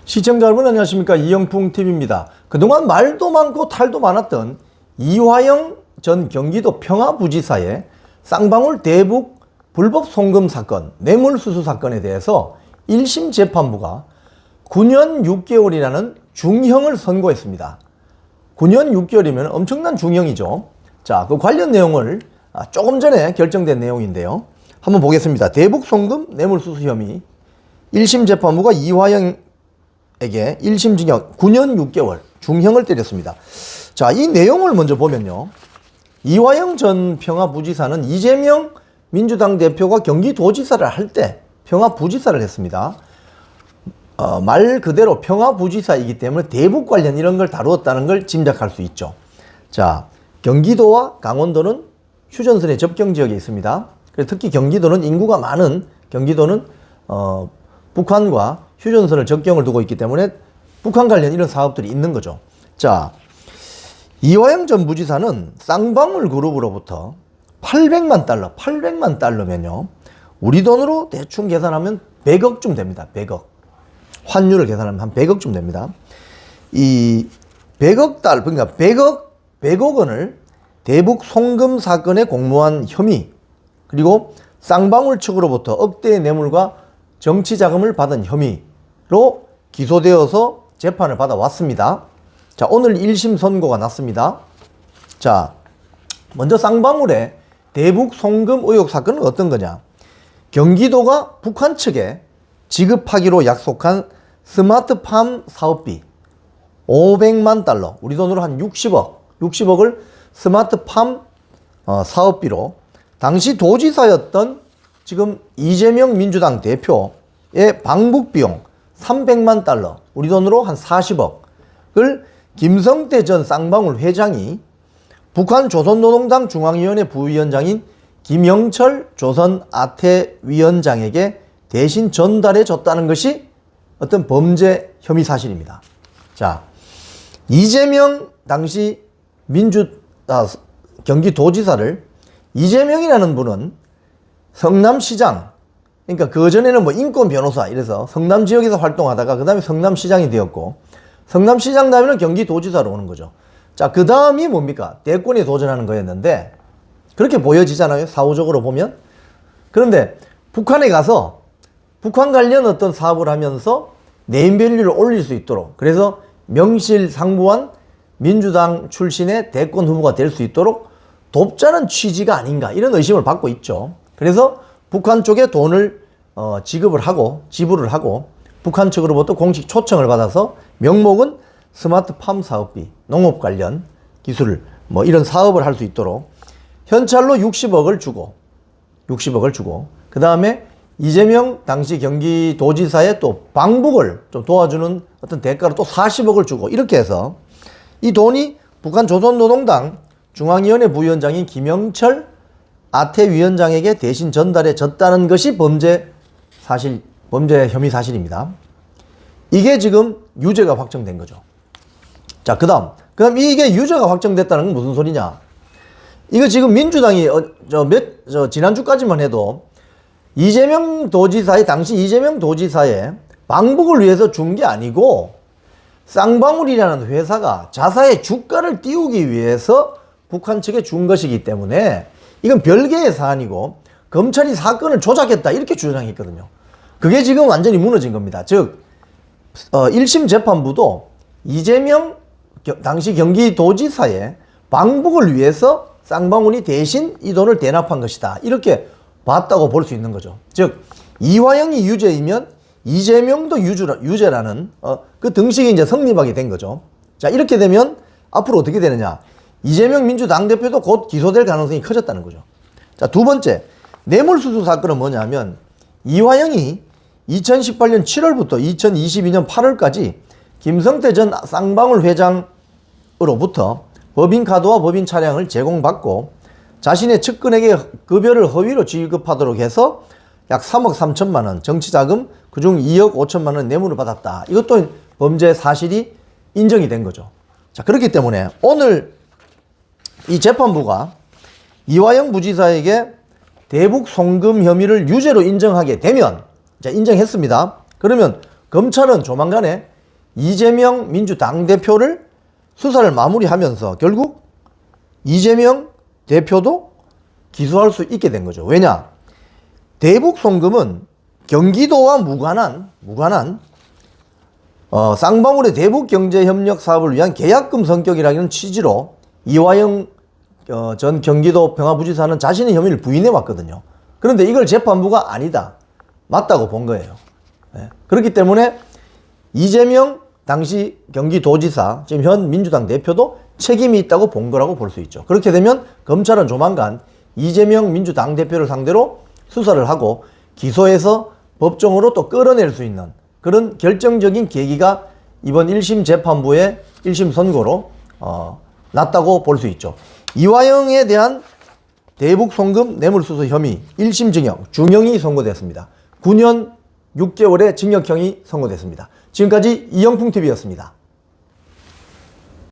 시청자 여러분 안녕하십니까, 이영풍TV입니다. 그동안 말도 많고 탈도 많았던 이화영 전 경기도 평화부지사의 쌍방울 대북 불법 송금 사건, 뇌물수수 사건에 대해서 1심 재판부가 9년 6개월이라는 중형을 선고했습니다. 9년 6개월이면 엄청난 중형이죠. 자, 그 관련 내용을 조금 전에 결정된 내용인데요. 한번 보겠습니다. 대북 송금 뇌물수수 혐의 1심 재판부가 이화영에게 1심 징역 9년 6개월 중형을 때렸습니다. 자, 이 내용을 먼저 보면요. 이화영 전 평화부지사는 이재명 민주당 대표가 경기도지사를 할 때 평화부지사를 했습니다. 말 그대로 평화부지사이기 때문에 대북 관련 이런 걸 다루었다는 걸 짐작할 수 있죠. 자, 경기도와 강원도는 휴전선의 접경 지역에 있습니다. 그래서 특히 경기도는 인구가 많은 경기도는 북한과 휴전선을 접경을 두고 있기 때문에 북한 관련 이런 사업들이 있는 거죠. 자, 이화영 전 부지사는 쌍방울 그룹으로부터 800만 달러면요. 우리 돈으로 대충 계산하면 100억쯤 됩니다. 100억. 환율을 계산하면 한 100억쯤 됩니다. 이 100억 달러, 그러니까 100억 원을 대북 송금 사건에 공모한 혐의, 그리고 쌍방울 측으로부터 억대의 뇌물과 정치 자금을 받은 혐의로 기소되어서 재판을 받아왔습니다. 자, 오늘 1심 선고가 났습니다. 자, 먼저 쌍방울의 대북 송금 의혹 사건은 어떤 거냐? 경기도가 북한 측에 지급하기로 약속한 스마트팜 사업비 500만 달러, 우리 돈으로 한 60억을 스마트팜 사업비로 당시 도지사였던 지금 이재명 민주당 대표의 방북비용 300만 달러, 우리 돈으로 한 40억을 김성태 전 쌍방울 회장이 북한 조선노동당 중앙위원회 부위원장인 김영철 조선아태위원장에게 대신 전달해 줬다는 것이 어떤 범죄 혐의 사실입니다. 자, 이재명 당시 경기도지사를 이재명이라는 분은 성남시장, 그러니까 그전에는 뭐 인권 변호사 이래서 성남 지역에서 활동하다가 그 다음에 성남시장이 되었고, 성남시장 다음에는 경기도지사로 오는 거죠. 자, 그 다음이 뭡니까? 대권에 도전하는 거였는데, 그렇게 보여지잖아요, 사후적으로 보면. 그런데 북한에 가서 북한 관련 어떤 사업을 하면서 네임밸류를 올릴 수 있도록, 그래서 명실상부한 민주당 출신의 대권 후보가 될 수 있도록 돕자는 취지가 아닌가, 이런 의심을 받고 있죠. 그래서 북한 쪽에 돈을 지불을 하고 북한 측으로부터 공식 초청을 받아서 명목은 스마트팜 사업비, 농업 관련 기술 뭐 이런 사업을 할 수 있도록 현찰로 60억을 주고 그 다음에 이재명 당시 경기도지사의 또 방북을 좀 도와주는 어떤 대가로 또 40억을 주고, 이렇게 해서 이 돈이 북한 조선노동당 중앙위원회 부위원장인 김영철 아태위원장에게 대신 전달해 졌다는 것이 범죄 혐의 사실입니다. 이게 지금 유죄가 확정된 거죠. 자, 그럼 이게 유죄가 확정됐다는 건 무슨 소리냐? 이거 지금 민주당이 지난주까지만 해도 당시 이재명 도지사의 방북을 위해서 준 게 아니고 쌍방울이라는 회사가 자사의 주가를 띄우기 위해서 북한 측에 준 것이기 때문에 이건 별개의 사안이고 검찰이 사건을 조작했다, 이렇게 주장했거든요. 그게 지금 완전히 무너진 겁니다. 즉 1심 재판부도 이재명 당시 경기도지사의 방북을 위해서 쌍방울이 대신 이 돈을 대납한 것이다, 이렇게 봤다고 볼 수 있는 거죠. 즉 이화영이 유죄이면 이재명도 유죄라는 그 등식이 이제 성립하게 된 거죠. 자, 이렇게 되면 앞으로 어떻게 되느냐? 이재명 민주당 대표도 곧 기소될 가능성이 커졌다는 거죠. 자, 두 번째, 뇌물수수 사건은 뭐냐면 이화영이 2018년 7월부터 2022년 8월까지 김성태 전 쌍방울 회장으로부터 법인카드와 법인 차량을 제공받고 자신의 측근에게 급여를 허위로 지급하도록 해서 약 3억 3천만 원 정치자금, 그중 2억 5천만 원 뇌물을 받았다. 이것도 범죄 사실이 인정이 된 거죠. 자, 그렇기 때문에 오늘 이 재판부가 이화영 부지사에게 대북 송금 혐의를 유죄로 인정하게 되면, 자, 인정했습니다. 그러면 검찰은 조만간에 이재명 민주당 대표를 수사를 마무리하면서 결국 이재명 대표도 기소할 수 있게 된 거죠. 왜냐? 대북 송금은 경기도와 무관한 쌍방울의 대북 경제협력 사업을 위한 계약금 성격이라는 취지로 이화영 전 경기도 평화부지사는 자신의 혐의를 부인해 왔거든요. 그런데 이걸 재판부가 아니다, 맞다고 본 거예요. 네. 그렇기 때문에 이재명 당시 경기도지사, 지금 현 민주당 대표도 책임이 있다고 본 거라고 볼 수 있죠. 그렇게 되면 검찰은 조만간 이재명 민주당 대표를 상대로 수사를 하고 기소해서 법정으로 또 끌어낼 수 있는 그런 결정적인 계기가 이번 1심 재판부의 1심 선고로 났다고 볼 수 있죠. 이화영에 대한 대북 송금 뇌물수수 혐의 1심 징역, 중형이 선고됐습니다. 9년 6개월의 징역형이 선고됐습니다. 지금까지 이영풍TV였습니다.